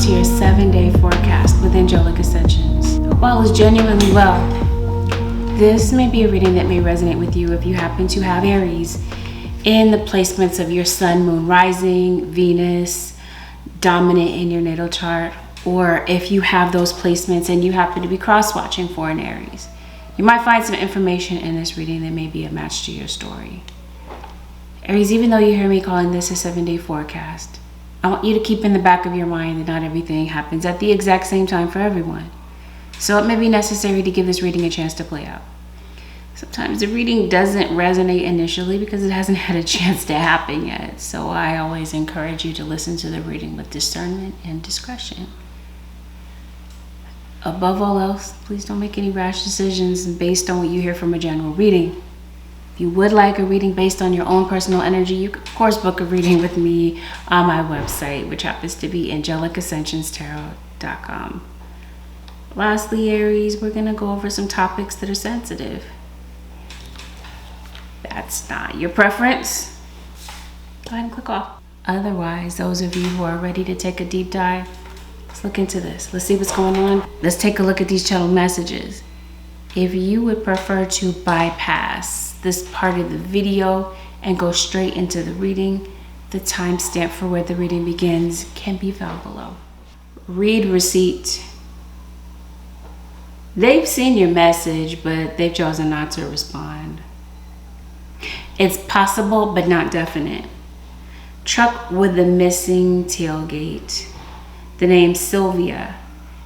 to your 7-day forecast with Angelic Ascensions. Hope all is genuinely well. This may be a reading that may resonate with you if you happen to have Aries in the placements of your sun, moon, rising, Venus, dominant in your natal chart, or if you have those placements and you happen to be cross-watching for an Aries. You might find some information in this reading that may be a match to your story. Aries, even though you hear me calling this a 7-day forecast, I want you to keep in the back of your mind that not everything happens at the exact same time for everyone. So it may be necessary to give this reading a chance to play out. Sometimes the reading doesn't resonate initially because it hasn't had a chance to happen yet. So I always encourage you to listen to the reading with discernment and discretion. Above all else, please don't make any rash decisions based on what you hear from a general reading. If you would like a reading based on your own personal energy, you can of course book a reading with me on my website, which happens to be AngelicAscensionsTarot.com. Lastly, Aries, we're going to go over some topics that are sensitive. That's not your preference, go ahead and click off. Otherwise, those of you who are ready to take a deep dive, let's look into this. Let's see what's going on. Let's take a look at these channel messages. If you would prefer to bypass this part of the video and go straight into the reading, the timestamp for where the reading begins can be found below. Read receipt. They've seen your message, but they've chosen not to respond. It's possible, but not definite. Truck with the missing tailgate. The name Sylvia.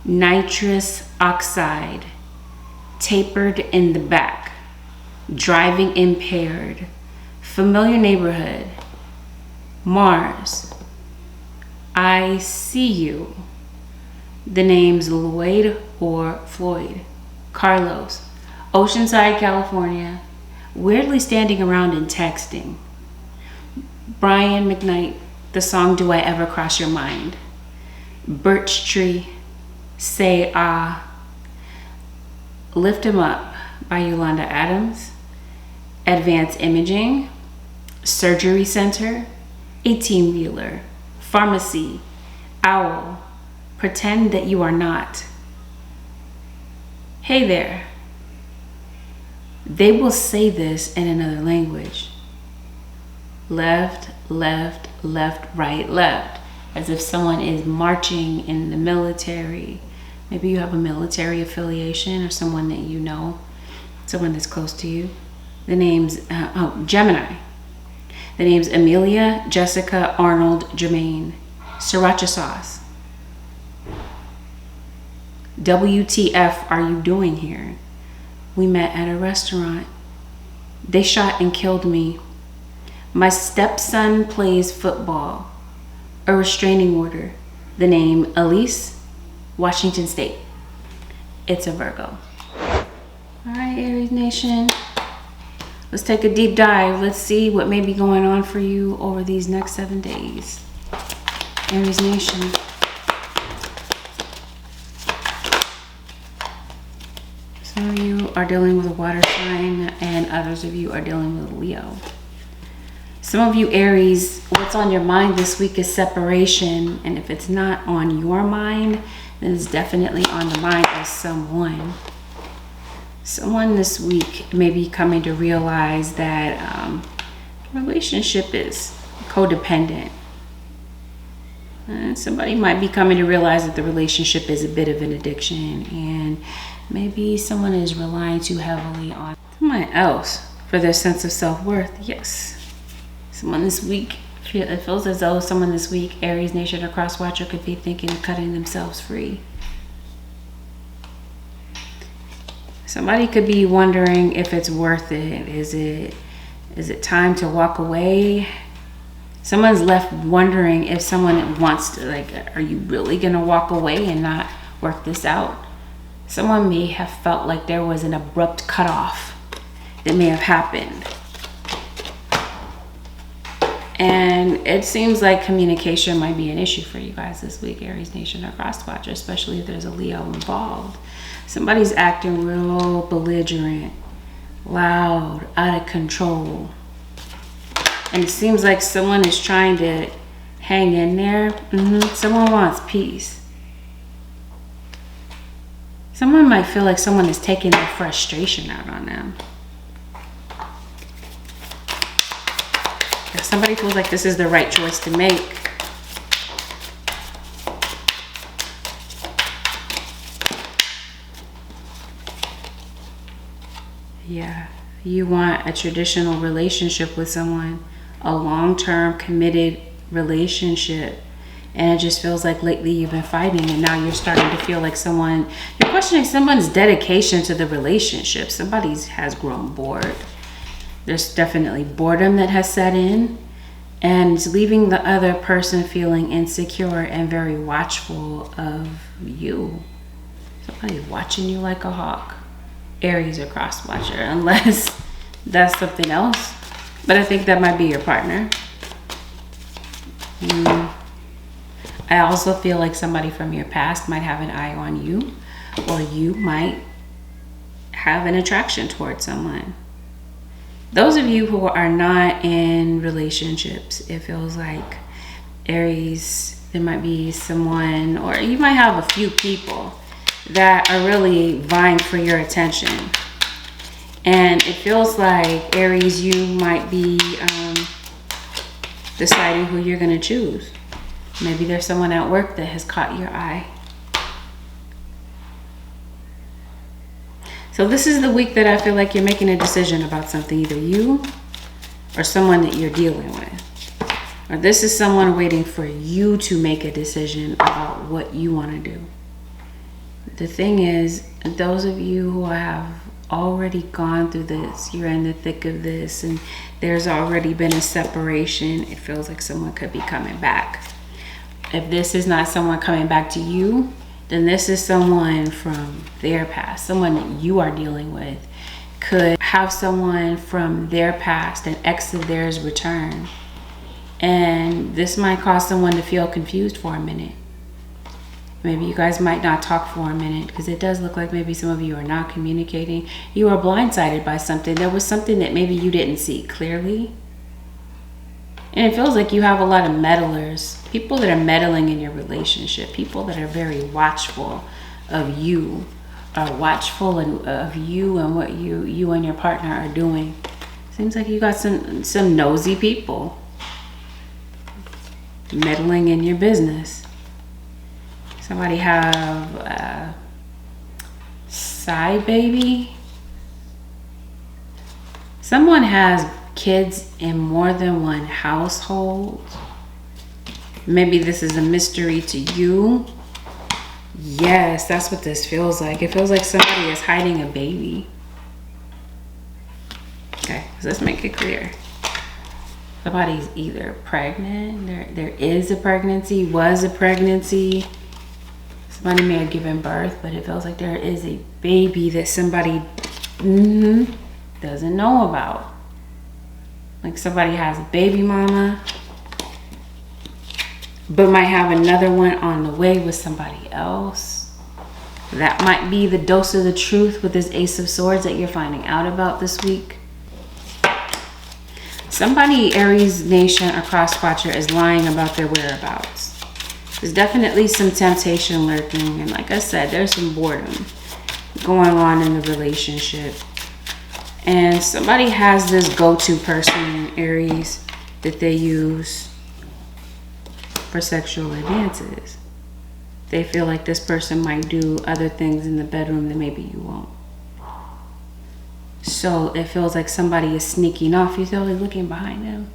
Nitrous oxide. Tapered in the back. Driving impaired. Familiar neighborhood. Mars. I see you. The names Lloyd or Floyd. Carlos. Oceanside, California. Weirdly standing around and texting. Brian McKnight. The song Do I Ever Cross Your Mind. Birch Tree. Say Ah. Lift 'Em Up by Yolanda Adams. Advanced Imaging. Surgery Center. 18-wheeler. Pharmacy. Owl. Pretend that you are not. Hey there. They will say this in another language. Left, left, left, right, left. As if someone is marching in the military. Maybe you have a military affiliation or someone that you know, someone that's close to you. The name's, Gemini. The name's Amelia, Jessica, Arnold, Jermaine. Sriracha sauce. WTF are you doing here? We met at a restaurant. They shot and killed me. My stepson plays football. A restraining order. The name Elise, Washington State. It's a Virgo. All right, Aries Nation. Let's take a deep dive. Let's see what may be going on for you over these next 7 days. Aries Nation. Some of you are dealing with a water sign and others of you are dealing with Leo. Some of you Aries, what's on your mind this week is separation. And if it's not on your mind, then it's definitely on the mind of someone. Someone this week may be coming to realize that relationship is codependent. And somebody might be coming to realize that the relationship is a bit of an addiction, and maybe someone is relying too heavily on someone else for their sense of self-worth. Yes. Someone this week, it feels as though someone this week, Aries Nation or Crosswatcher, could be thinking of cutting themselves free. Somebody could be wondering if it's worth it. Is it time to walk away? Someone's left wondering if someone wants to, are you really going to walk away and not work this out? Someone may have felt like there was an abrupt cutoff that may have happened. And it seems like communication might be an issue for you guys this week, Aries Nation or Crosswatcher, especially if there's a Leo involved. Somebody's acting real belligerent, loud, out of control. And it seems like someone is trying to hang in there. Someone wants peace. Someone might feel like someone is taking their frustration out on them. If somebody feels like this is the right choice to make. Yeah, you want a traditional relationship with someone, a long-term committed relationship. And it just feels like lately you've been fighting, and now you're starting to feel like you're questioning someone's dedication to the relationship. Somebody has grown bored. There's definitely boredom that has set in, and it's leaving the other person feeling insecure and very watchful of you. Somebody's watching you like a hawk. Aries or cross watcher, unless that's something else. But I think that might be your partner. I also feel like somebody from your past might have an eye on you, or you might have an attraction towards someone. Those of you who are not in relationships, it feels like Aries, there might be someone, or you might have a few people that are really vying for your attention. And it feels like, Aries, you might be deciding who you're going to choose. Maybe there's someone at work that has caught your eye. So this is the week that I feel like you're making a decision about something, either you or someone that you're dealing with. Or this is someone waiting for you to make a decision about what you want to do. The thing is, those of you who have already gone through this, you're in the thick of this, and there's already been a separation, it feels like someone could be coming back. If this is not someone coming back to you, then this is someone from their past, someone that you are dealing with. Could have someone from their past, an ex of theirs, return. And this might cause someone to feel confused for a minute. Maybe you guys might not talk for a minute, because it does look like maybe some of you are not communicating. You are blindsided by something. There was something that maybe you didn't see clearly. And it feels like you have a lot of meddlers, people that are meddling in your relationship, people that are very watchful of you, are watchful of you and what you and your partner are doing. Seems like you got some nosy people meddling in your business. Somebody have a side baby. Someone has kids in more than one household. Maybe this is a mystery to you. Yes, that's what this feels like. It feels like somebody is hiding a baby. Okay, so let's make it clear. Somebody's either pregnant, there is a pregnancy, was a pregnancy. Somebody may have given birth, but it feels like there is a baby that somebody doesn't know about. Like somebody has a baby mama, but might have another one on the way with somebody else. That might be the dose of the truth with this Ace of Swords that you're finding out about this week. Somebody, Aries Nation or Crosswatcher, is lying about their whereabouts. There's definitely some temptation lurking. And like I said, there's some boredom going on in the relationship. And somebody has this go-to person, Aries, that they use for sexual advances. They feel like this person might do other things in the bedroom that maybe you won't. So it feels like somebody is sneaking off. You're totally looking behind them,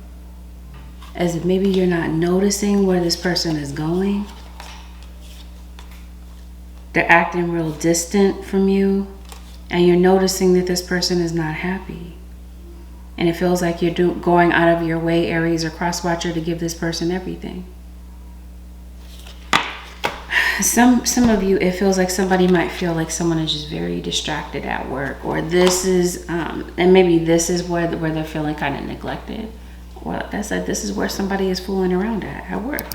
as if maybe you're not noticing where this person is going. They're acting real distant from you, and you're noticing that this person is not happy. And it feels like you're going out of your way, Aries or Crosswatcher, to give this person everything. Some of you, it feels like somebody might feel like someone is just very distracted at work, or this is, and maybe this is where they're feeling kind of neglected. Or like I said, this is where somebody is fooling around at work.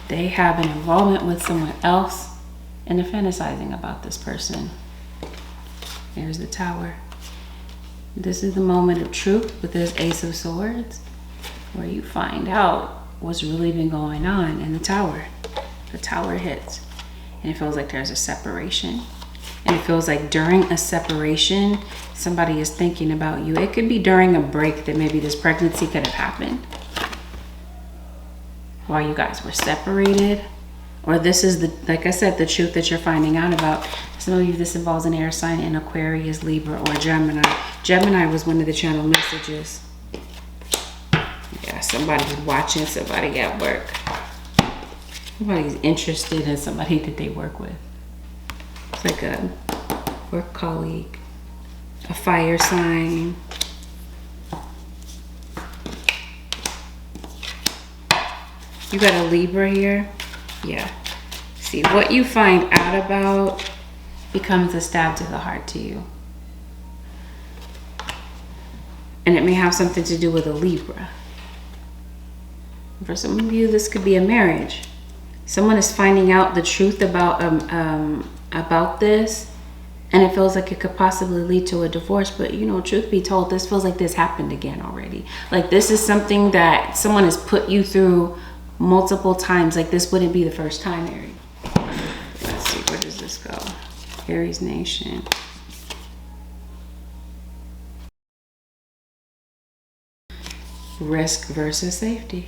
They have an involvement with someone else, and they're fantasizing about this person. There's the Tower. This is the moment of truth with this Ace of Swords, where you find out what's really been going on. And the tower hits, and it feels like there's a separation. And it feels like during a separation, somebody is thinking about you. It could be during a break that maybe this pregnancy could have happened while you guys were separated. Or this is the, like I said, the truth that you're finding out about. Some of you, this involves an air sign in Aquarius, Libra, or Gemini. Gemini was one of the channel messages. Yeah, somebody's watching somebody at work. Somebody's interested in somebody that they work with. It's like a work colleague, a fire sign. You got a Libra here. Yeah. See, what you find out about becomes a stab to the heart to you. And it may have something to do with a Libra. For some of you, this could be a marriage. Someone is finding out the truth about this, and it feels like it could possibly lead to a divorce. But you know, truth be told, this feels like this happened again already. Like this is something that someone has put you through multiple times. Like this wouldn't be the first time, Aries. Let's see, where does this go? Aries Nation. Risk versus safety.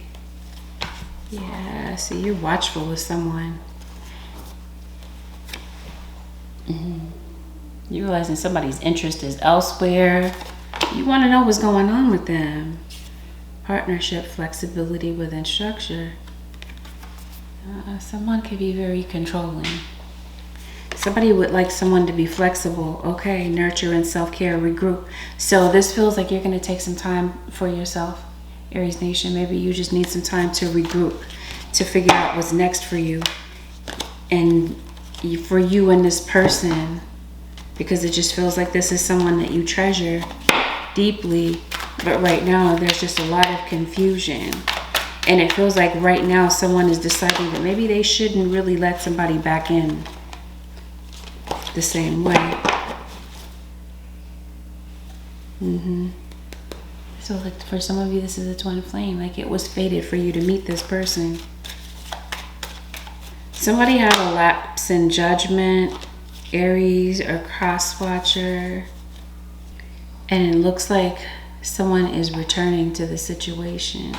Yeah, see, you're watchful with someone. You realizing somebody's interest is elsewhere. You want to know what's going on with them. Partnership, flexibility within structure. Someone could be very controlling. Somebody would like someone to be flexible. Okay, nurture and self-care, regroup. So this feels like you're going to take some time for yourself, Aries Nation. Maybe you just need some time to regroup, to figure out what's next for you. And for you and this person, because it just feels like this is someone that you treasure deeply. But right now, there's just a lot of confusion. And it feels like right now, someone is deciding that maybe they shouldn't really let somebody back in the same way. So like for some of you, this is a twin flame. Like it was fated for you to meet this person. Somebody had a lapse in judgment, Aries, or cross-watcher. And it looks like someone is returning to the situation.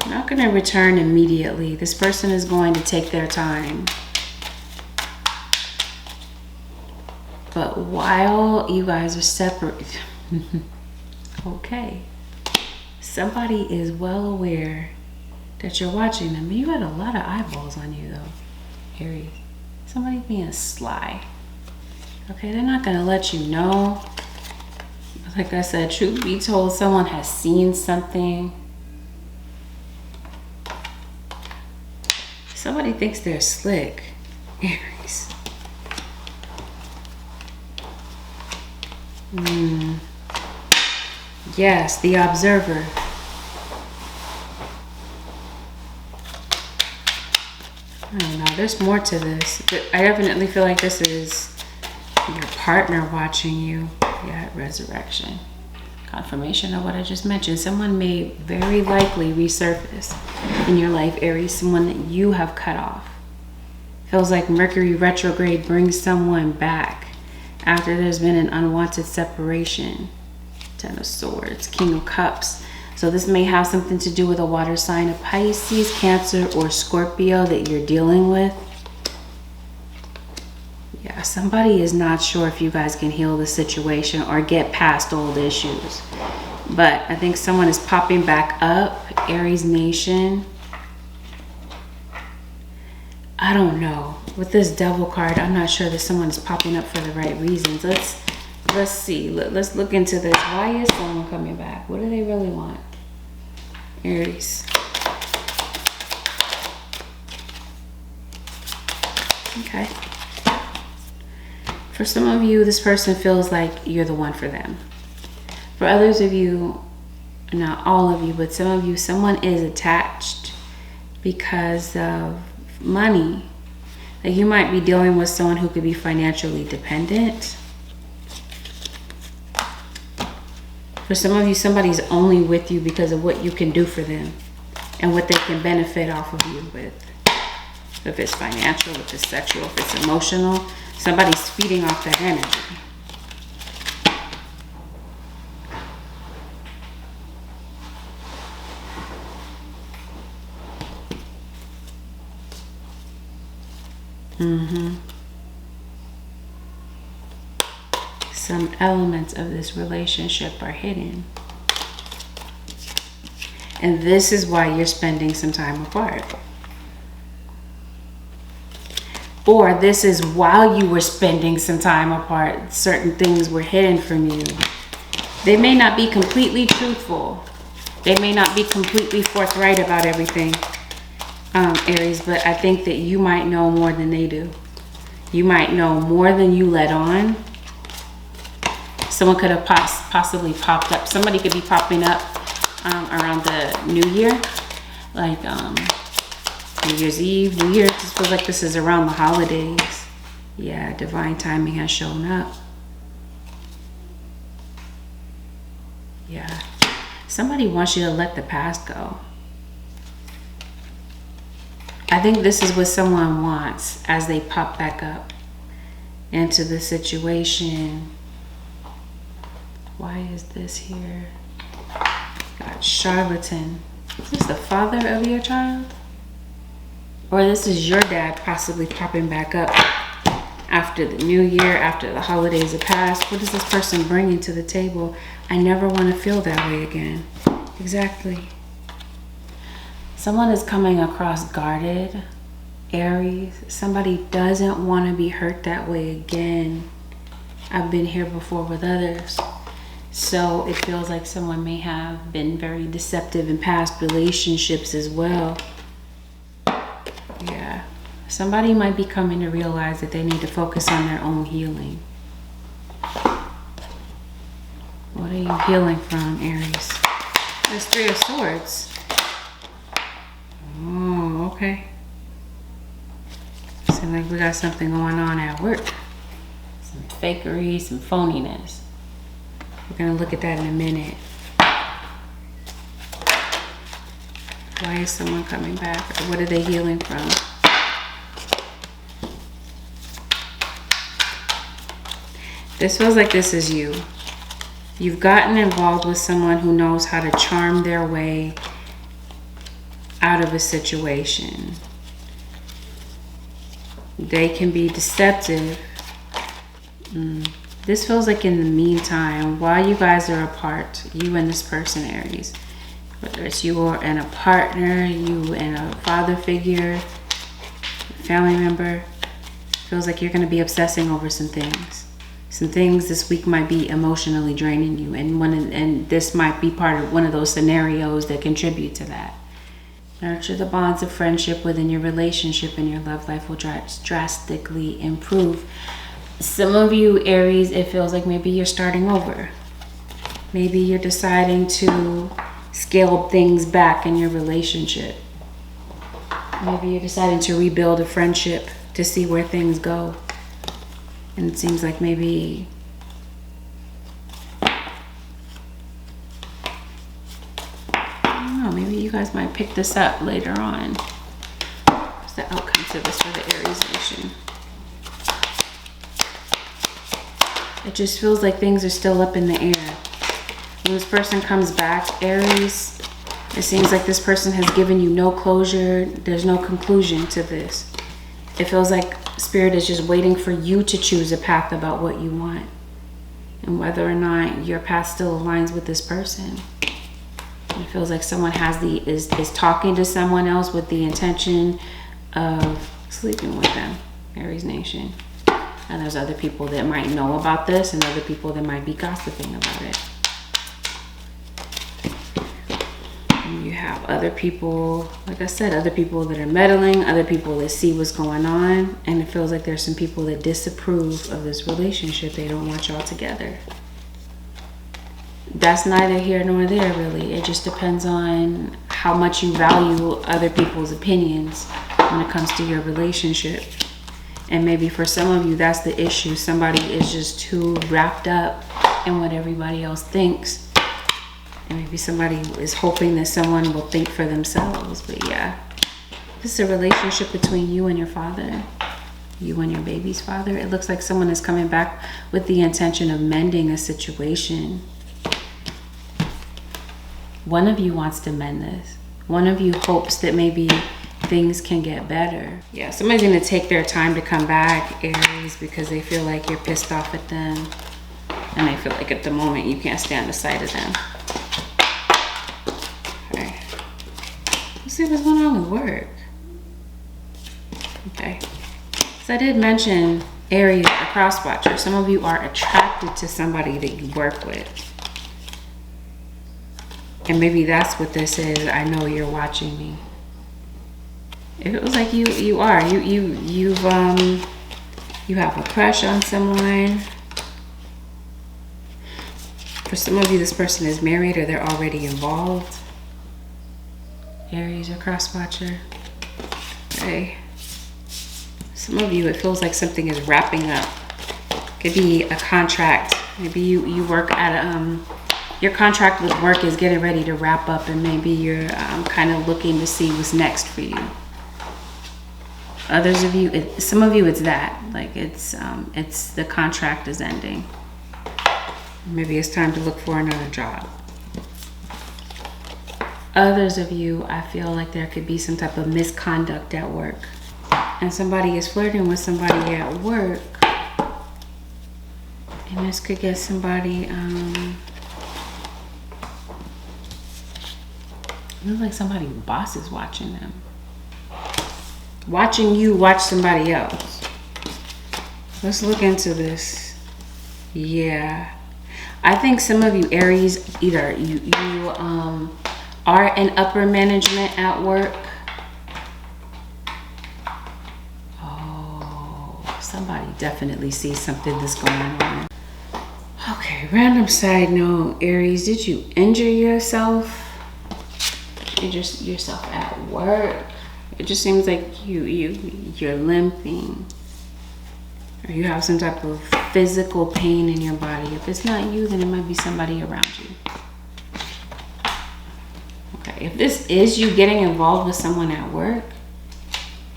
Not going to return immediately. This person is going to take their time. But while you guys are separate, okay, somebody is well aware that you're watching them. You had a lot of eyeballs on you though, Aries. Somebody being sly. Okay, they're not going to let you know. Like I said, truth be told, someone has seen something. Somebody thinks they're slick, Aries. Yes, the observer. I don't know, there's more to this. I definitely feel like this is your partner watching you. Yeah, resurrection. Confirmation of what I just mentioned. Someone may very likely resurface in your life, Aries. Someone that you have cut off. Feels like Mercury retrograde brings someone back after there's been an unwanted separation. Ten of Swords, King of Cups. So this may have something to do with a water sign of Pisces, Cancer, or Scorpio that you're dealing with. Yeah, somebody is not sure if you guys can heal the situation or get past old issues. But I think someone is popping back up, Aries Nation. I don't know. With this Devil card, I'm not sure that someone is popping up for the right reasons. Let's see. Let's look into this. Why is someone coming back? What do they really want? Aries. Okay. For some of you, this person feels like you're the one for them. For others of you, not all of you, but some of you, someone is attached because of money. Like you might be dealing with someone who could be financially dependent. For some of you, somebody's only with you because of what you can do for them and what they can benefit off of you with. If it's financial, if it's sexual, if it's emotional, somebody's feeding off that energy. Some elements of this relationship are hidden. And this is why you're spending some time apart. Or this is while you were spending some time apart, certain things were hidden from you. They may not be completely truthful. They may not be completely forthright about everything, Aries, but I think that you might know more than they do. You might know more than you let on. Someone could have possibly popped up. Somebody could be popping up around the New Year, like New Year's Eve, New Year. It just feels like this is around the holidays. Yeah, divine timing has shown up. Yeah, somebody wants you to let the past go. I think this is what someone wants as they pop back up into the situation. Why is this here? Got charlatan. Is this the father of your child? Or this is your dad possibly popping back up after the new year, after the holidays have passed. What is this person bringing to the table? I never want to feel that way again. Exactly. Someone is coming across guarded, Aries. Somebody doesn't want to be hurt that way again. I've been here before with others. So it feels like someone may have been very deceptive in past relationships as well. Yeah. Somebody might be coming to realize that they need to focus on their own healing. What are you healing from, Aries? There's 3 of Swords. Oh, okay. Seems like we got something going on at work. Some fakery, some phoniness. We're going to look at that in a minute. Why is someone coming back? Or what are they healing from? This feels like this is you. You've gotten involved with someone who knows how to charm their way out of a situation. They can be deceptive. This feels like in the meantime, while you guys are apart, you and this person, Aries, whether it's you and a partner, you and a father figure, family member, feels like you're going to be obsessing over some things. Some things this week might be emotionally draining you, and this might be part of one of those scenarios that contribute to that. Nurture the bonds of friendship within your relationship, and your love life will drastically improve. Some of you, Aries, it feels like maybe you're starting over. Maybe you're deciding to scale things back in your relationship. Maybe you're deciding to rebuild a friendship to see where things go. And it seems like maybe I don't know, maybe you guys might pick this up later on. What's the outcome to this for the Aries nation? It just feels like things are still up in the air. When this person comes back, Aries, it seems like this person has given you no closure. There's no conclusion to this. It feels like Spirit is just waiting for you to choose a path about what you want and whether or not your path still aligns with this person. It feels like someone is talking to someone else with the intention of sleeping with them, Aries nation. And there's other people that might know about this and other people that might be gossiping about it. And you have other people, like I said, other people that are meddling, other people that see what's going on. And it feels like there's some people that disapprove of this relationship. They don't want y'all together. That's neither here nor there, really. It just depends on how much you value other people's opinions when it comes to your relationship. And maybe for some of you, that's the issue. Somebody is just too wrapped up in what everybody else thinks And maybe somebody is hoping that someone will think for themselves. But yeah, this is a relationship between you and your father. You and your baby's father. It looks like someone is coming back with the intention of mending a situation. One of you wants to mend this. One of you hopes that maybe things can get better. Yeah, somebody's going to take their time to come back, Aries, because they feel like you're pissed off at them. And they feel like at the moment you can't stand the sight of them. Okay. Let's see what's going on with work. Okay. So I did mention Aries, a cross-watcher. Some of you are attracted to somebody that you work with. And maybe that's what this is. I know you're watching me. It feels like you are. You have a crush on someone. For some of you, this person is married or they're already involved. Aries or cross-watcher. Okay. Some of you, it feels like something is wrapping up. Could be a contract. Maybe you work at your contract with work is getting ready to wrap up, and maybe you're kind of looking to see what's next for you. Others of you, some of you, it's that. Like it's the contract is ending. Maybe it's time to look for another job. Others of you, I feel like there could be some type of misconduct at work. And somebody is flirting with somebody at work. And this could get somebody, looks like somebody's boss is watching them. Watching you watch somebody else. Let's look into this. Yeah. I think some of you, Aries, either you are in upper management at work. Oh, somebody definitely sees something that's going on. Okay, random side note, Aries, did you injure yourself? Yourself at work? It just seems like you're limping, or you have some type of physical pain in your body. If it's not you, then it might be somebody around you. Okay, if this is you getting involved with someone at work,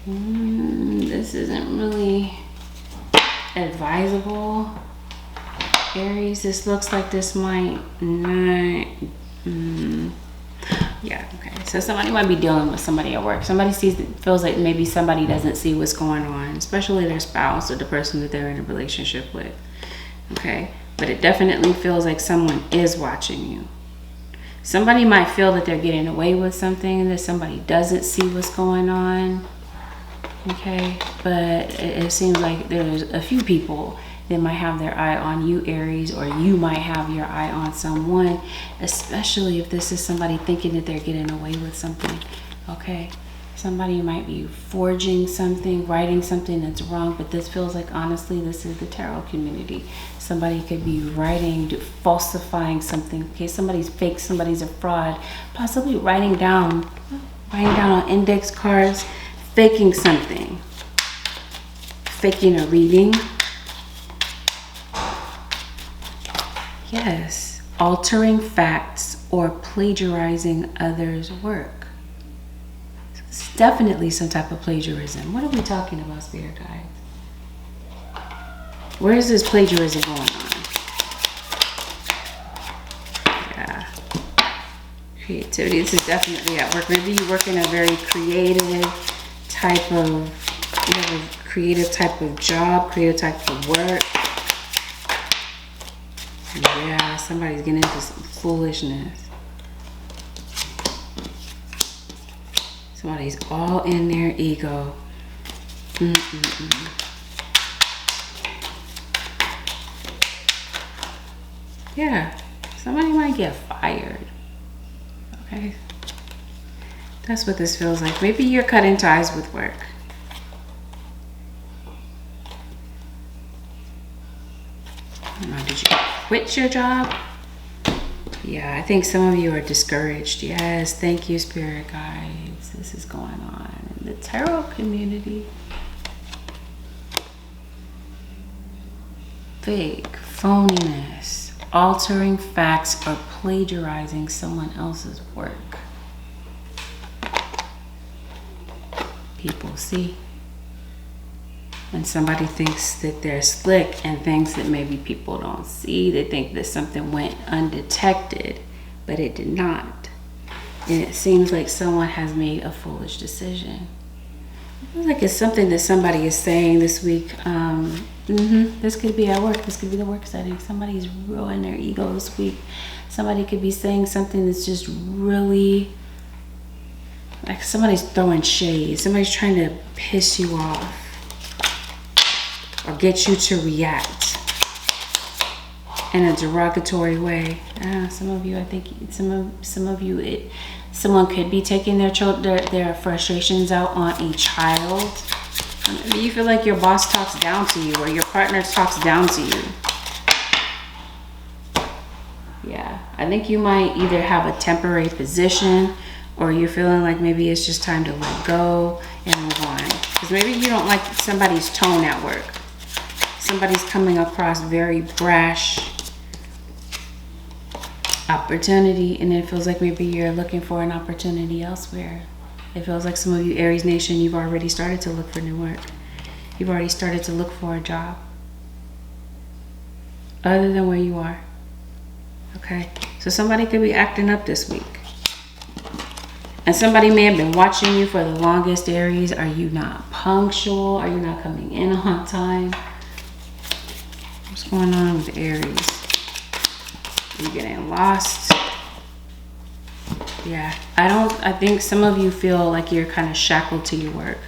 this isn't really advisable, Aries. This looks like this might not. Yeah, okay. So somebody might be dealing with somebody at work. Somebody feels like maybe somebody doesn't see what's going on, especially their spouse or the person that they're in a relationship with. Okay, but it definitely feels like someone is watching you. Somebody might feel that they're getting away with something, that somebody doesn't see what's going on. Okay, but it seems like there's a few people that might have their eye on you, Aries, or you might have your eye on someone, especially if this is somebody thinking that they're getting away with something. Okay, somebody might be forging something, writing something that's wrong, but this feels like, honestly, this is the tarot community. Somebody could be writing, falsifying something. Okay, somebody's fake, somebody's a fraud, possibly writing down on index cards, faking something, faking a reading. Yes, altering facts or plagiarizing others' work. So it's definitely some type of plagiarism. What are we talking about, Spirit Guides? Where is this plagiarism going on? Yeah. Creativity. This is definitely at work. Maybe you work in a very creative type of, creative type of job, creative type of work. Yeah, somebody's getting into some foolishness. Somebody's all in their ego. Yeah, somebody might get fired. Okay, that's what this feels like. Maybe you're cutting ties with work. Did you quit your job? Yeah, I think some of you are discouraged. Yes, thank you, Spirit Guides. This is going on in the tarot community. Fake, phoniness. altering facts or plagiarizing someone else's work. People see. And somebody thinks that they're slick and thinks that maybe people don't see. They think that something went undetected, but it did not. And it seems like someone has made a foolish decision. It feels like it's something that somebody is saying this week. This could be at work. This could be the work setting. Somebody's ruining their ego this week. Somebody could be saying something that's just really, like somebody's throwing shade. Somebody's trying to piss you off or get you to react in a derogatory way. Some of you, I think some of you, someone could be taking their frustrations out on a child. Maybe you feel like your boss talks down to you or your partner talks down to you. Yeah, I think you might either have a temporary position or you're feeling like maybe it's just time to let go and move on. Because maybe you don't like somebody's tone at work. Somebody's coming across very brash opportunity, and it feels like maybe you're looking for an opportunity elsewhere. It feels like some of you, Aries Nation, you've already started to look for new work. You've already started to look for a job other than where you are. Okay, so somebody could be acting up this week. And somebody may have been watching you for the longest, Aries. Are you not punctual? Are you not coming in on time? What's going on with Aries? Are you getting lost? Yeah, I think some of you feel like you're kind of shackled to your work.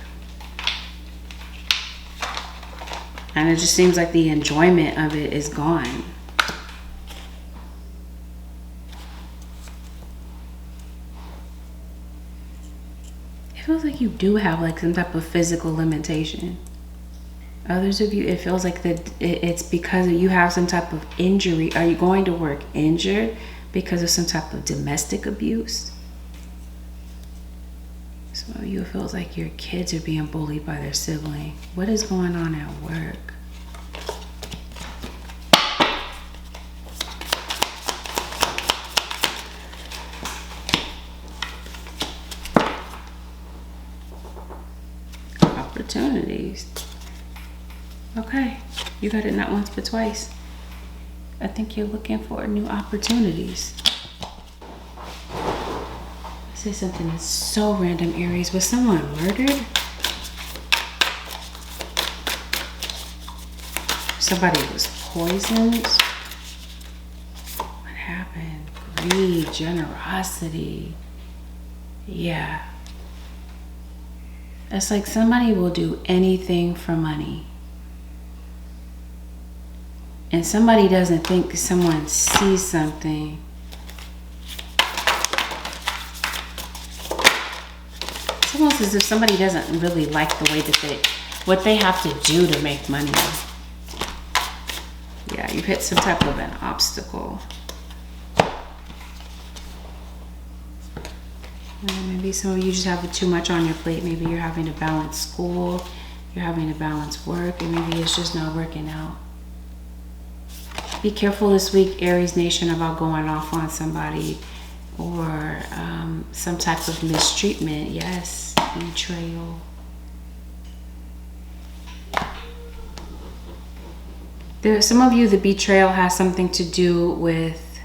And it just seems like the enjoyment of it is gone. It feels like you do have like some type of physical limitation. Others of you, it feels like that it's because you have some type of injury. Are you going to work injured because of some type of domestic abuse? Some of you, it feels like your kids are being bullied by their sibling. What is going on at work? Opportunities. Okay, you got it not once but twice. I think you're looking for new opportunities. Say something that's so random, Aries. Was someone murdered? Somebody was poisoned? What happened? Greed, generosity. Yeah. It's like somebody will do anything for money. And somebody doesn't think someone sees something. It's almost as if somebody doesn't really like the way that what they have to do to make money. Yeah, you've hit some type of an obstacle. And maybe some of you just have too much on your plate. Maybe you're having to balance school, you're having to balance work, and maybe it's just not working out. Be careful this week, Aries Nation, about going off on somebody or some type of mistreatment. Yes, betrayal. Some of you, the betrayal has something to do with,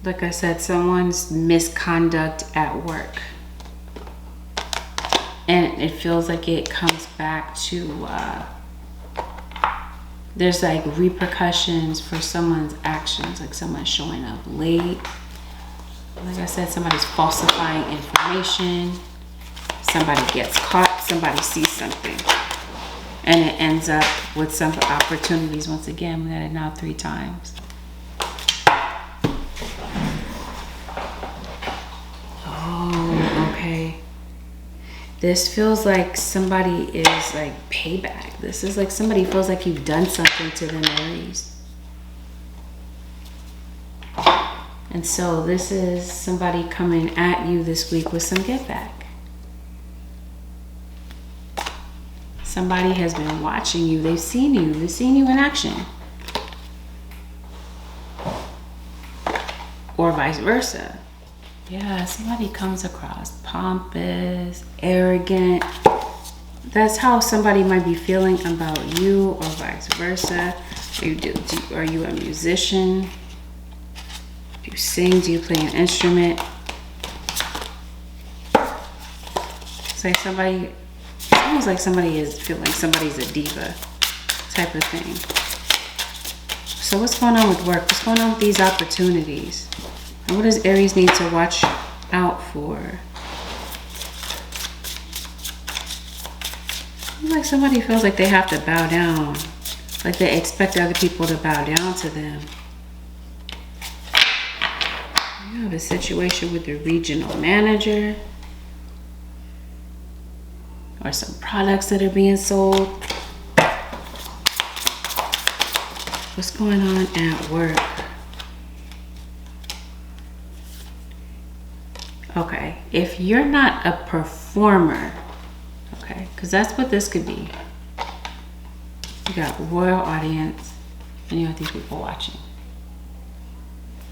like I said, someone's misconduct at work. And it feels like it comes back to, there's like repercussions for someone's actions, like someone showing up late. Like I said, somebody's falsifying information. Somebody gets caught, somebody sees something. And it ends up with some opportunities. Once again, we got it now 3 times. Oh, okay. This feels like somebody is like payback. This is like somebody feels like you've done something to them, Aries. And so this is somebody coming at you this week with some get back. Somebody has been watching you. They've seen you. They've seen you in action. or vice versa. Yeah, somebody comes across pompous, arrogant. That's how somebody might be feeling about you, or vice versa. Are you a musician? Do you sing? Do you play an instrument? It's like it's almost like somebody is feeling somebody's a diva type of thing. So what's going on with work? What's going on with these opportunities? And what does Aries need to watch out for? It's like somebody feels like they have to bow down. Like they expect other people to bow down to them. You have a situation with the regional manager. Or some products that are being sold. What's going on at work? Okay, if you're not a performer, okay, because that's what this could be. You got royal audience, and you have these people watching.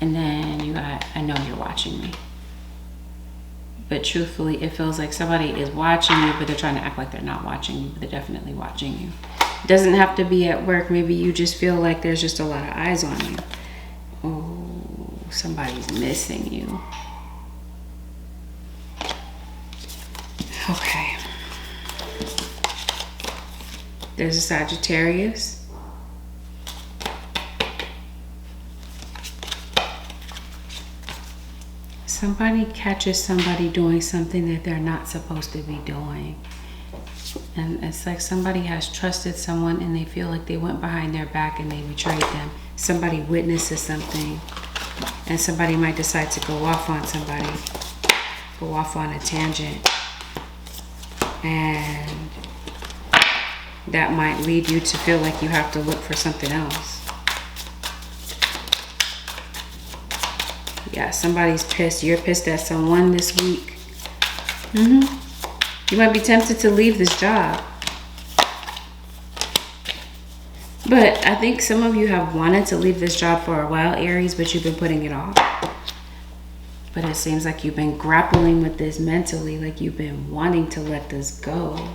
And then you got, I know you're watching me. But truthfully, it feels like somebody is watching you, but they're trying to act like they're not watching you, but they're definitely watching you. It doesn't have to be at work. Maybe you just feel like there's just a lot of eyes on you. Oh, somebody's missing you. Okay. There's a Sagittarius. Somebody catches somebody doing something that they're not supposed to be doing. And it's like somebody has trusted someone and they feel like they went behind their back and they betrayed them. Somebody witnesses something and somebody might decide to go off on somebody, go off on a tangent. And that might lead you to feel like you have to look for something else. Yeah, somebody's pissed. You're pissed at someone this week. You might be tempted to leave this job. But I think some of you have wanted to leave this job for a while, Aries, but you've been putting it off. But it seems like you've been grappling with this mentally, like you've been wanting to let this go.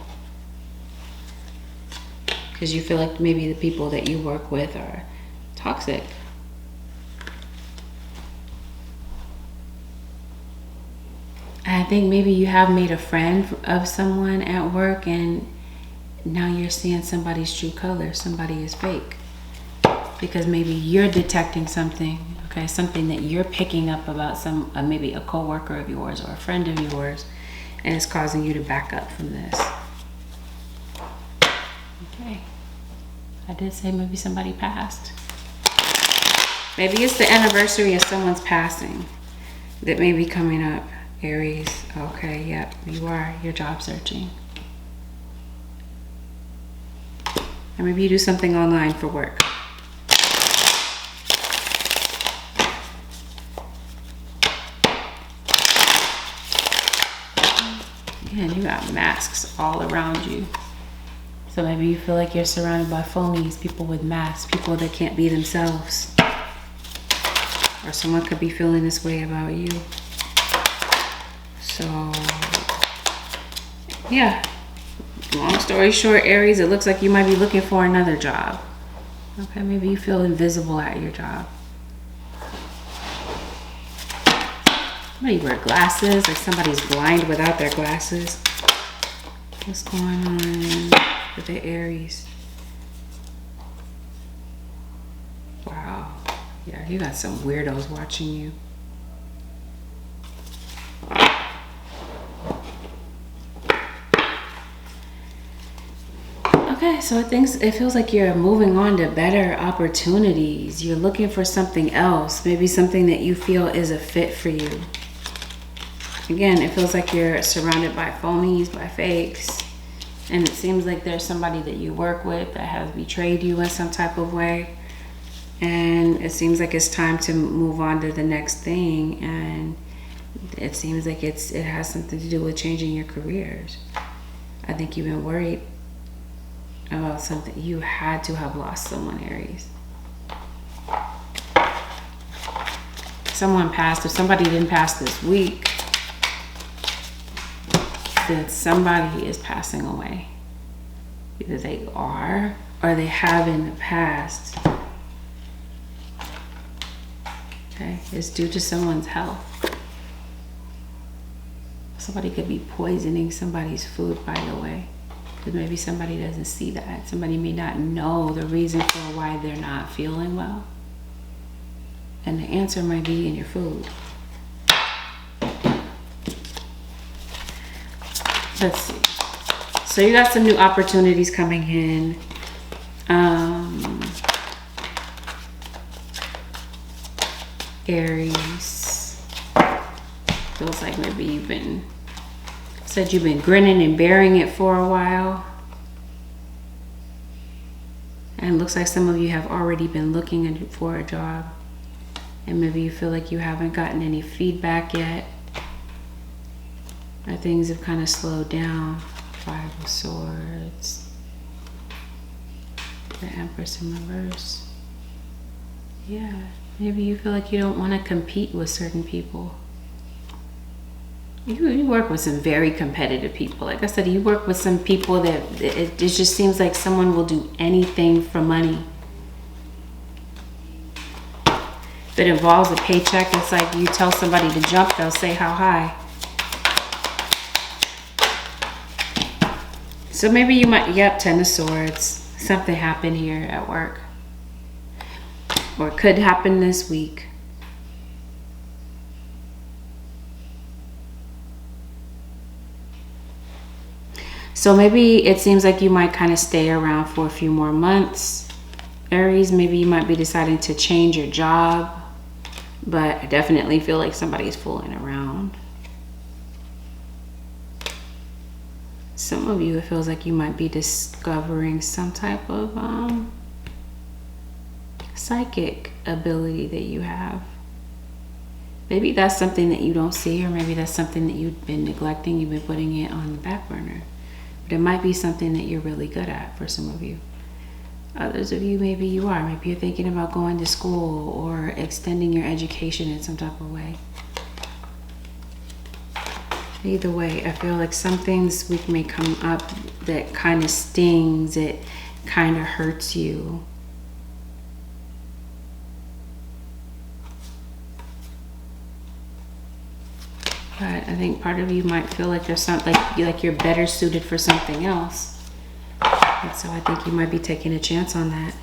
Because you feel like maybe the people that you work with are toxic. I think maybe you have made a friend of someone at work and now you're seeing somebody's true color. Somebody is fake. Because maybe you're detecting something, okay? Something that you're picking up about maybe a coworker of yours or a friend of yours, and it's causing you to back up from this. Okay. I did say maybe somebody passed. Maybe it's the anniversary of someone's passing that may be coming up. Aries, okay, yep, you are. You're job searching. Or maybe you do something online for work. Again, you got masks all around you. So maybe you feel like you're surrounded by phonies, people with masks, people that can't be themselves. Or someone could be feeling this way about you. So, yeah, long story short, Aries, it looks like you might be looking for another job. Okay, maybe you feel invisible at your job. Maybe you wear glasses, like somebody's blind without their glasses. What's going on with the Aries? Wow, yeah, you got some weirdos watching you. Okay, so it feels like you're moving on to better opportunities. You're looking for something else, maybe something that you feel is a fit for you. Again, it feels like you're surrounded by phonies, by fakes, and it seems like there's somebody that you work with that has betrayed you in some type of way. And it seems like it's time to move on to the next thing, and it seems like it has something to do with changing your careers. I think you've been worried about something. You had to have lost someone, Aries. someone passed. If somebody didn't pass this week, then somebody is passing away. Either they are or they have in the past. Okay, it's due to someone's health. Somebody could be poisoning somebody's food, by the way. Because maybe somebody doesn't see that. Somebody may not know the reason for why they're not feeling well. And the answer might be in your food. Let's see. So you got some new opportunities coming in. Aries. Feels like maybe you've been grinning and bearing it for a while. And it looks like some of you have already been looking for a job. And maybe you feel like you haven't gotten any feedback yet. Or things have kind of slowed down. 5 of Swords. The Empress in reverse. Yeah, maybe you feel like you don't want to compete with certain people. You work with some very competitive people. Like I said, you work with some people that it just seems like someone will do anything for money. If it involves a paycheck, it's like you tell somebody to jump, they'll say how high. So maybe you might, yep, 10 of Swords. Something happened here at work. Or it could happen this week. So maybe it seems like you might kind of stay around for a few more months. Aries, maybe you might be deciding to change your job. But I definitely feel like somebody's fooling around. Some of you, it feels like you might be discovering some type of psychic ability that you have. Maybe that's something that you don't see, or maybe that's something that you've been neglecting. You've been putting it on the back burner. But it might be something that you're really good at for some of you. Others of you, maybe you are. Maybe you're thinking about going to school or extending your education in some type of way. Either way, I feel like something this week may come up that kind of stings, it kind of hurts you. But I think part of you might feel like there's something, like you're better suited for something else. And so I think you might be taking a chance on that,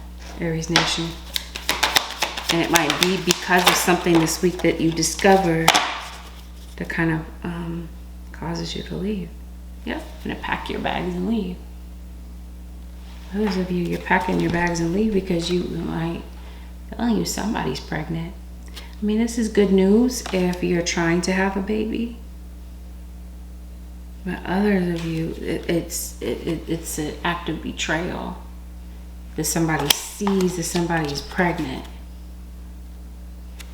Aries Nation. And it might be because of something this week that you discover that kind of causes you to leave. Yep, gonna pack your bags and leave. Those of you, you're packing your bags and leave because you might telling you somebody's pregnant. I mean, this is good news if you're trying to have a baby. But others of you, it's an act of betrayal. That somebody sees that somebody's pregnant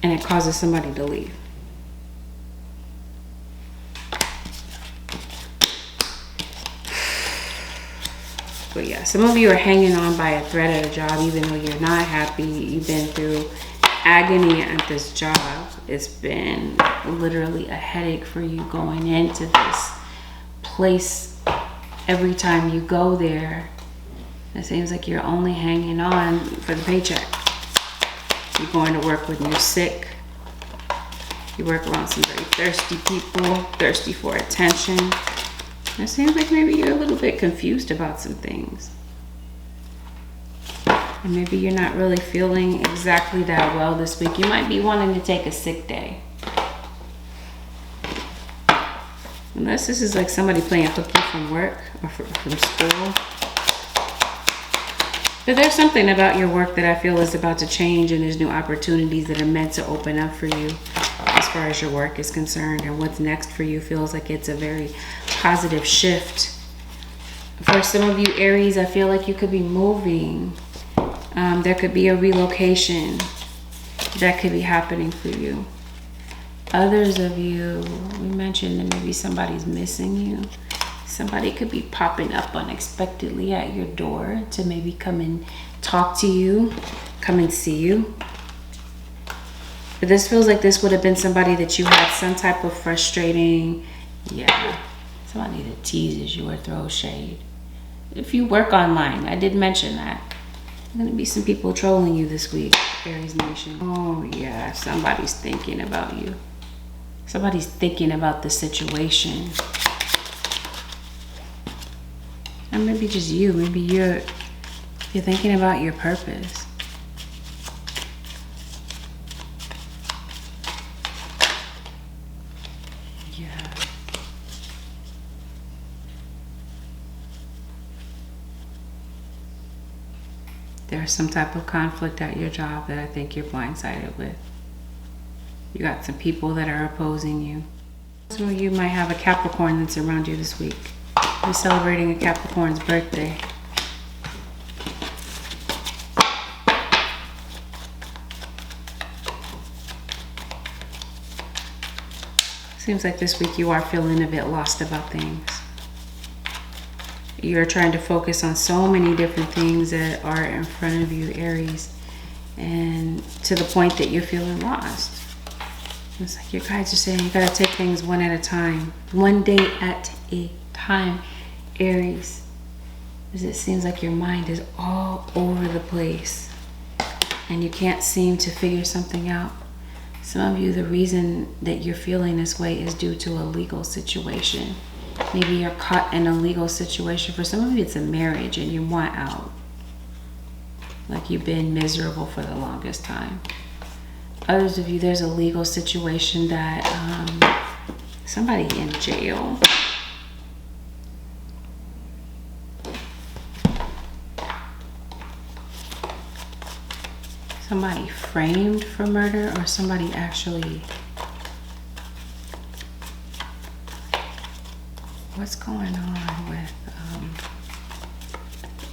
and it causes somebody to leave. But yeah, some of you are hanging on by a thread at a job even though you're not happy. You've been through agony at this job. It's been literally a headache for you going into this place. Every time you go there, it seems like you're only hanging on for the paycheck. You're going to work when you're sick. You work around some very thirsty people, thirsty for attention. It seems like maybe you're a little bit confused about some things. And maybe you're not really feeling exactly that well this week. You might be wanting to take a sick day. Unless this is like somebody playing hooky from work or from school. But there's something about your work that I feel is about to change, and there's new opportunities that are meant to open up for you as far as your work is concerned. And what's next for you feels like it's a very positive shift. For some of you Aries, I feel like you could be moving. There could be a relocation that could be happening for you. Others of you, we mentioned that maybe somebody's missing you. Somebody could be popping up unexpectedly at your door to maybe come and talk to you, come and see you. But this feels like this would have been somebody that you had some type of frustrating, somebody that teases you or throws shade. If you work online, I did mention that. There's going to be some people trolling you this week, Aries Nation. Oh yeah, somebody's thinking about you. Somebody's thinking about the situation. Or maybe just you. Maybe you're thinking about your purpose. Yeah. There's some type of conflict at your job that I think you're blindsided with. You got some people that are opposing you. Some of you might have a Capricorn that's around you this week. You're celebrating a Capricorn's birthday. Seems like this week you are feeling a bit lost about things. You're trying to focus on so many different things that are in front of you, Aries, and to the point that you're feeling lost. It's like your guides are saying you gotta take things one at a time, one day at a time, Aries, because it seems like your mind is all over the place and you can't seem to figure something out. Some of you, the reason that you're feeling this way is due to a legal situation. Maybe you're caught in a legal situation. For some of you, it's a marriage and you want out. Like you've been miserable for the longest time. Others of you, there's a legal situation that somebody in jail. Somebody framed for murder, or somebody actually... What's going on with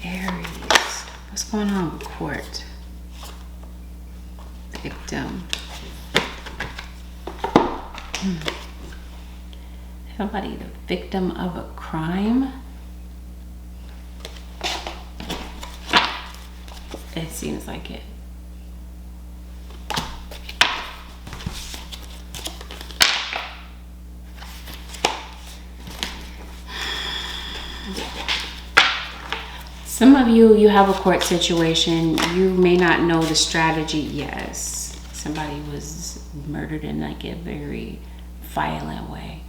Aries? What's going on with court? Victim. Somebody the victim of a crime? It seems like it. Some of you, you have a court situation. You may not know the strategy. Yes, somebody was murdered in like a very violent way.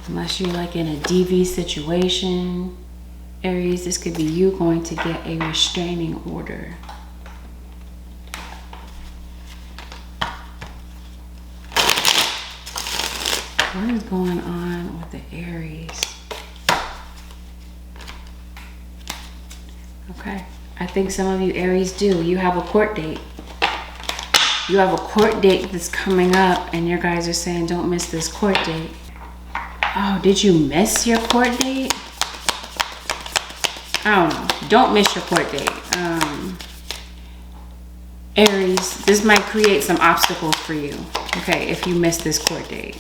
Unless you're like in a DV situation, Aries, this could be you going to get a restraining order. What is going on with the Aries? Okay, I think some of you Aries do. You have a court date. You have a court date that's coming up and your guys are saying don't miss this court date. Oh, did you miss your court date? I don't know. Don't miss your court date. Aries, this might create some obstacles for you. Okay, if you miss this court date.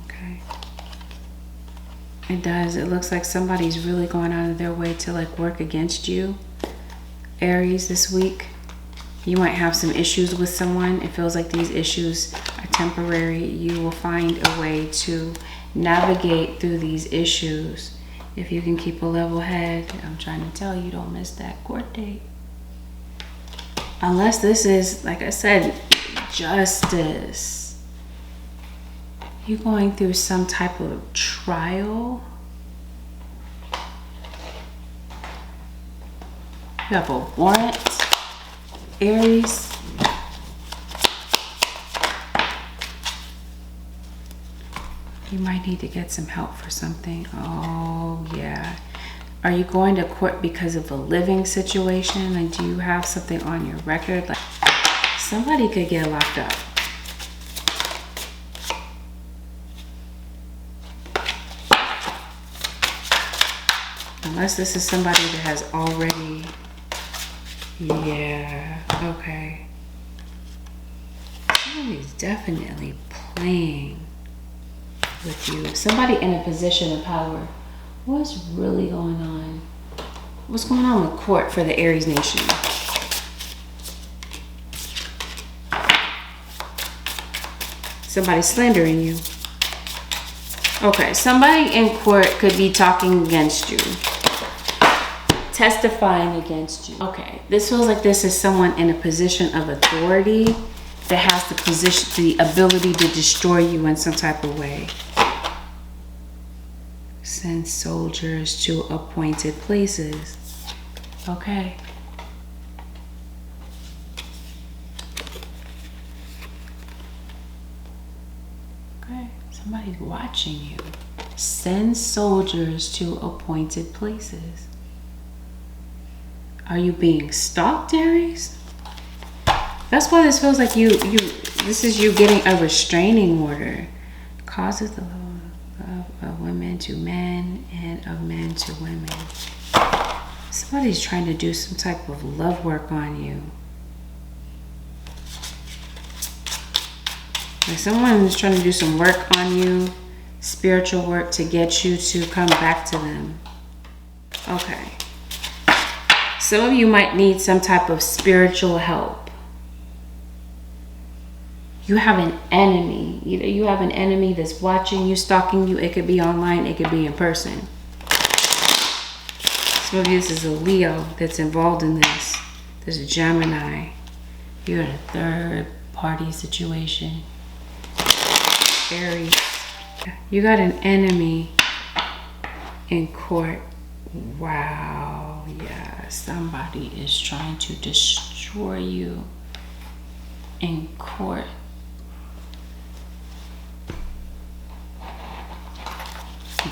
Okay. It does. It looks like somebody's really going out of their way to like work against you, Aries, this week. You might have some issues with someone. It feels like these issues are temporary. You will find a way to navigate through these issues if you can keep a level head. I'm trying to tell you, don't miss that court date. Unless this is, like I said, justice. You're going through some type of trial. You have a warrant, Aries. You might need to get some help for something. Oh, yeah. Are you going to court because of a living situation? Like, do you have something on your record? Like, somebody could get locked up. Unless this is somebody that has already... Yeah, okay. Somebody's definitely playing with you. Somebody in a position of power. What's really going on What's going on with court for the Aries nation? Somebody slandering you. Okay, somebody in court could be talking against you, testifying against you. Okay, this feels like this is someone in a position of authority that has the ability to destroy you in some type of way. Send soldiers to appointed places. Okay. Okay, somebody's watching you. Send soldiers to appointed places. Are you being stalked, Aries? That's why this feels like this is you getting a restraining order. Causes the love of women to men and of men to women. Somebody's trying to do some type of love work on you. Like someone's trying to do some work on you, spiritual work to get you to come back to them. Okay. Some of you might need some type of spiritual help. You have an enemy. Either you have an enemy that's watching you, stalking you. It could be online, it could be in person. Some of you, this is a Leo that's involved in this. There's a Gemini. You're in a third party situation. Aries. You got an enemy in court. Wow. Yeah. Somebody is trying to destroy you in court.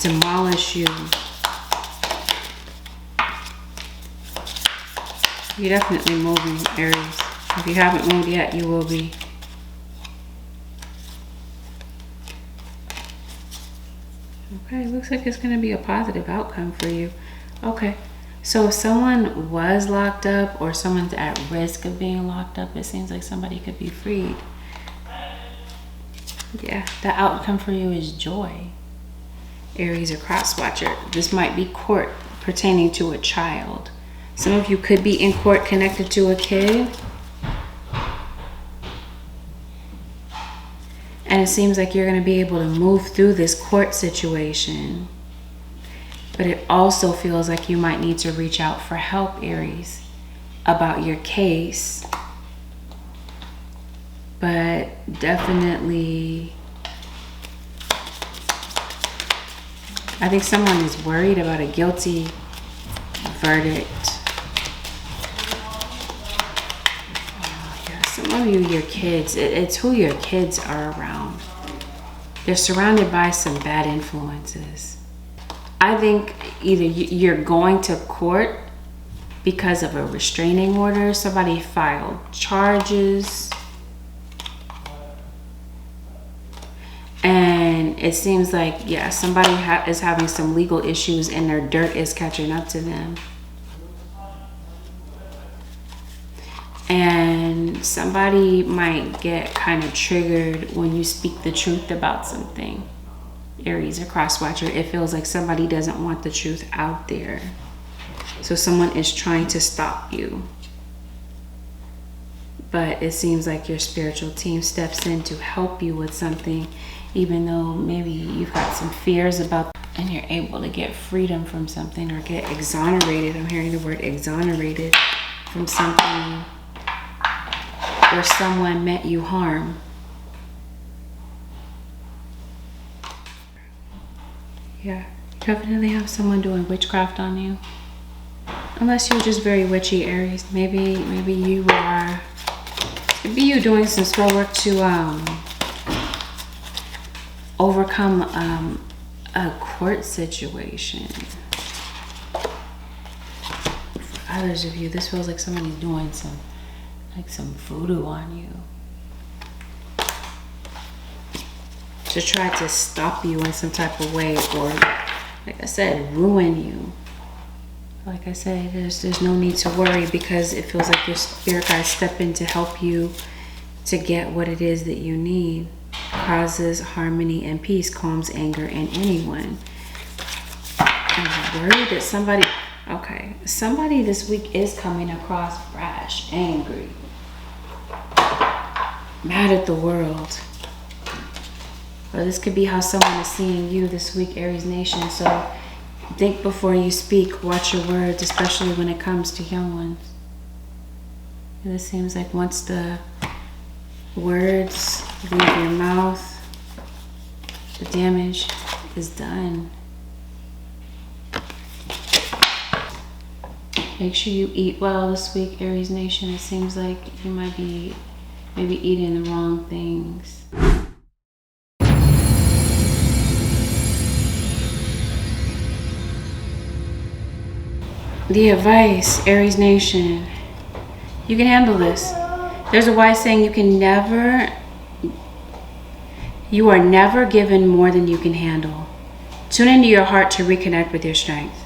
Demolish you. You're definitely moving, Aries. If you haven't moved yet, you will be. Okay, looks like it's going to be a positive outcome for you. Okay, so if someone was locked up or someone's at risk of being locked up, it seems like somebody could be freed. Yeah, the outcome for you is joy. Aries or cross watcher. This might be court pertaining to a child. Some of you could be in court connected to a kid. And it seems like you're going to be able to move through this court situation. But it also feels like you might need to reach out for help, Aries, about your case. But definitely, I think someone is worried about a guilty verdict. Some of you, your kids, it's who your kids are around. They're surrounded by some bad influences. I think either you're going to court because of a restraining order. Somebody filed charges. And it seems like, yeah, somebody is having some legal issues and their dirt is catching up to them. And somebody might get kind of triggered when you speak the truth about something. Aries or cross watcher, it feels like somebody doesn't want the truth out there. So someone is trying to stop you. But it seems like your spiritual team steps in to help you with something, even though maybe you've got some fears about, and you're able to get freedom from something or get exonerated. I'm hearing the word exonerated from something where someone meant you harm. Yeah, definitely have someone doing witchcraft on you. Unless you're just very witchy, Aries. Maybe you are. Maybe you doing some spell work to overcome a court situation. For others of you, this feels like somebody's doing some voodoo on you to try to stop you in some type of way, or like I said, ruin you. Like I said, there's no need to worry, because it feels like your spirit guides step in to help you to get what it is that you need. Causes harmony and peace, calms anger in anyone. I'm worried that somebody, Okay, somebody this week is coming across brash, angry, mad at the world. Or this could be how someone is seeing you this week, Aries Nation. So think before you speak, watch your words, especially when it comes to young ones. And it seems like once the words leave your mouth, the damage is done. Make sure you eat well this week, Aries Nation. It seems like you might be maybe eating the wrong things. The advice, Aries Nation, you can handle this. There's a wise saying, you are never given more than you can handle. Tune into your heart to reconnect with your strength.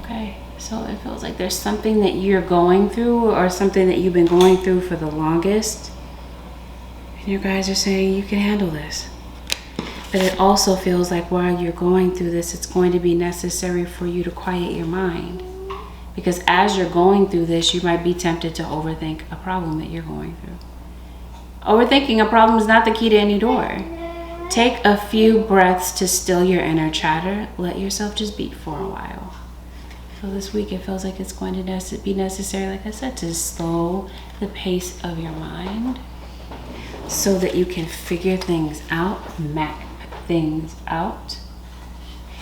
Okay, so it feels like there's something that you're going through or something that you've been going through for the longest. And your guys are saying you can handle this. But it also feels like while you're going through this, it's going to be necessary for you to quiet your mind. Because as you're going through this, you might be tempted to overthink a problem that you're going through. Overthinking a problem is not the key to any door. Take a few breaths to still your inner chatter. Let yourself just beat for a while. So this week, it feels like it's going to be necessary, like I said, to slow the pace of your mind so that you can figure things out, map things out,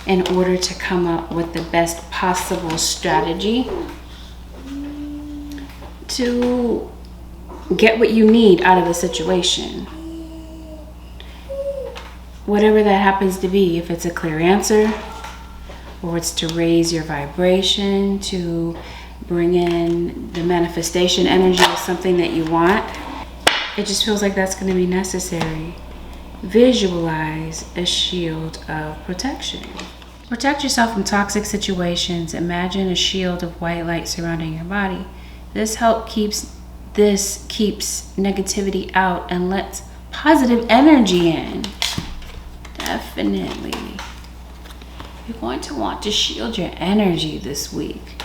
in order to come up with the best possible strategy to get what you need out of the situation. Whatever that happens to be, if it's a clear answer, or it's to raise your vibration, to bring in the manifestation energy of something that you want, it just feels like that's going to be necessary. Visualize a shield of protection. Protect yourself from toxic situations. Imagine a shield of white light surrounding your body. This keeps negativity out and lets positive energy in. Definitely. You're going to want to shield your energy this week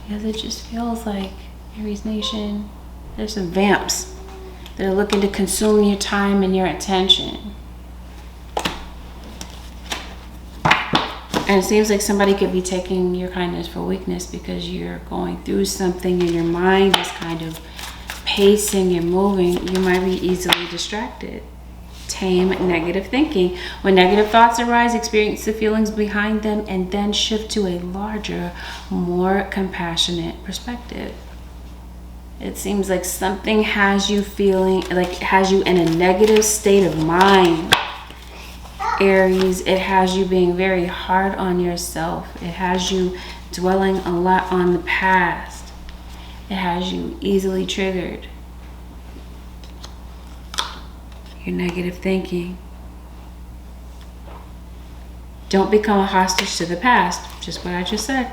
because it just feels like, Aries Nation, there's some vamps that are looking to consume your time and your attention. And it seems like somebody could be taking your kindness for weakness because you're going through something and your mind is kind of pacing and moving. You might be easily distracted. Tame negative thinking. When negative thoughts arise, experience the feelings behind them and then shift to a larger, more compassionate perspective. It seems like something has you feeling, like has you in a negative state of mind. Aries, it has you being very hard on yourself. It has you dwelling a lot on the past. It has you easily triggered. Your negative thinking. Don't become a hostage to the past, just what I just said.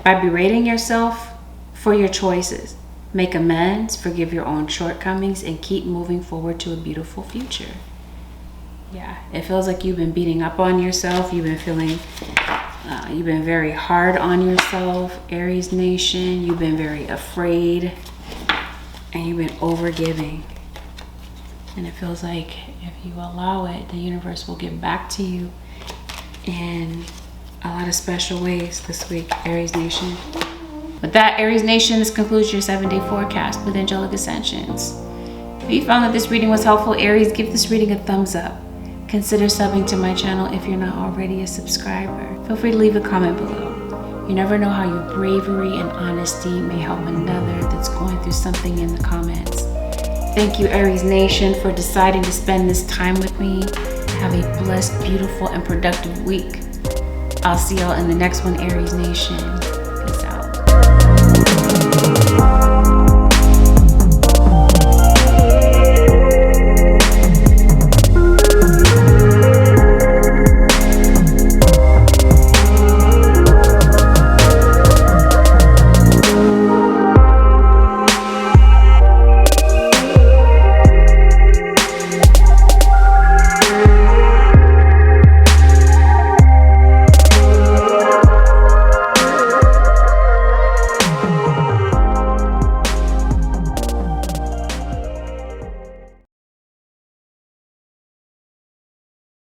By berating yourself for your choices, make amends, forgive your own shortcomings, and keep moving forward to a beautiful future. Yeah, it feels like you've been beating up on yourself. You've been feeling, you've been very hard on yourself, Aries Nation. You've been very afraid, and you've been overgiving. And it feels like if you allow it, the universe will give back to you in a lot of special ways this week, Aries Nation. With that, Aries Nation, this concludes your 7-day forecast with Angelic Ascensions. If you found that this reading was helpful, Aries, give this reading a thumbs up. Consider subbing to my channel if you're not already a subscriber. Feel free to leave a comment below. You never know how your bravery and honesty may help another that's going through something in the comments. Thank you, Aries Nation, for deciding to spend this time with me. Have a blessed, beautiful, and productive week. I'll see y'all in the next one, Aries Nation.